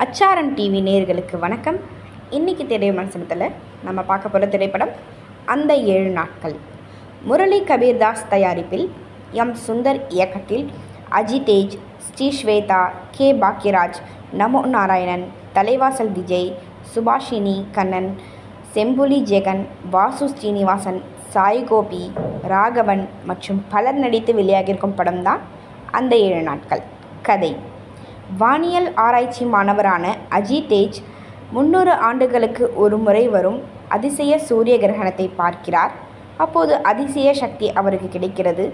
அச்சாரம் டிவி நேயர்களுக்கு வணக்கம். இன்றைக்கி திரைவிமர்சனத்தில் நம்ம பார்க்க போகிற திரைப்படம் அந்த 7 நாட்கள். முரளி கபீர்தாஸ் தயாரிப்பில், எம். சுந்தர் இயக்கத்தில், அஜிதேஜ், ஸ்ரீஸ்வேதா, கே. பாக்யராஜ், நமோ நாராயணன், தலைவாசல் விஜய், சுபாஷினி கண்ணன், செம்புலி ஜெகன், வாசு ஸ்ரீனிவாசன், சாய்கோபி, ராகவன் மற்றும் பலர் நடித்து வெளியாகியிருக்கும் படம்தான் அந்த 7 நாட்கள். கதை: வானியல் ஆராய்ச்சி மாணவரான அஜிதேஜ் 300 ஆண்டுகளுக்கு ஒரு முறை வரும் அதிசய சூரிய கிரகணத்தை பார்க்கிறார். அப்போது அதிசய சக்தி அவருக்கு கிடைக்கிறது.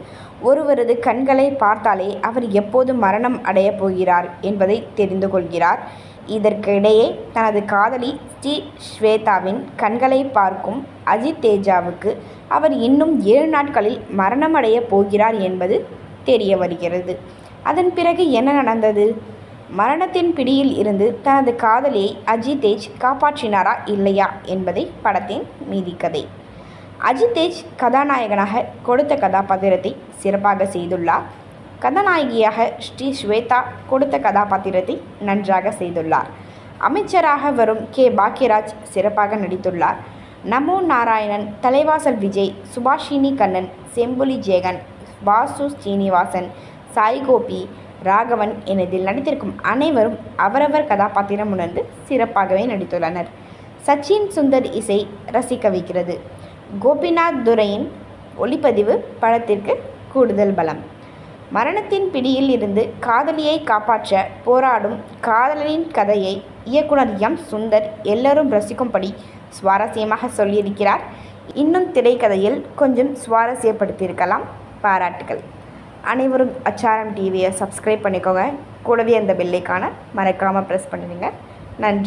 ஒருவரது கண்களை பார்த்தாலே அவர் எப்போது மரணம் அடையப் போகிறார் என்பதை தெரிந்து கொள்கிறார். இதற்கிடையே தனது காதலி ஸ்ரீஸ்வேதாவின் கண்களை பார்க்கும் அஜிதேஜாவுக்கு அவர் இன்னும் 7 நாட்களில் மரணமடையப் போகிறார் என்பது தெரிய வருகிறது. அதன் பிறகு என்ன நடந்தது? மரணத்தின் பிடியில் இருந்து தனது காதலியை அஜிதேஜ் காப்பாற்றினாரா இல்லையா என்பதை படத்தின் மீதி கதை. அஜிதேஜ் கதாநாயகனாக கொடுத்த கதாபாத்திரத்தை சிறப்பாக செய்துள்ளார். கதாநாயகியாக ஸ்ரீஸ்வேதா கொடுத்த கதாபாத்திரத்தை நன்றாக செய்துள்ளார். அமைச்சராக வரும் கே. பாக்யராஜ் சிறப்பாக நடித்துள்ளார். நமோ நாராயணன், தலைவாசல் விஜய், சுபாஷினி கண்ணன், செம்புலி ஜெகன், வாசு ஸ்ரீனிவாசன், சாய்கோபி, ராகவன் என இதில் நடித்திருக்கும் அனைவரும் அவரவர் கதாபாத்திரம் உணர்ந்து சிறப்பாகவே நடித்துள்ளனர். சச்சின் சுந்தர் இசை ரசிக்க வைக்கிறது. கோபிநாத் துரையின் ஒளிப்பதிவு படத்திற்கு கூடுதல் பலம். மரணத்தின் பிடியில் இருந்து காதலியை காப்பாற்ற போராடும் காதலனின் கதையை இயக்குனர் எம். சுந்தர் எல்லோரும் ரசிக்கும்படி சுவாரஸ்யமாக சொல்லியிருக்கிறார். இன்னும் திரைக்கதையில் கொஞ்சம் சுவாரஸ்யப்படுத்தியிருக்கலாம். பாராட்டுகள். அனைவரும் அச்சாரம் டிவியை சப்ஸ்கிரைப் பண்ணிக்கோங்க. கூடவே அந்த பெல்லைக்கான மறக்காமல் ப்ரெஸ் பண்ணுவீங்க. நன்றி.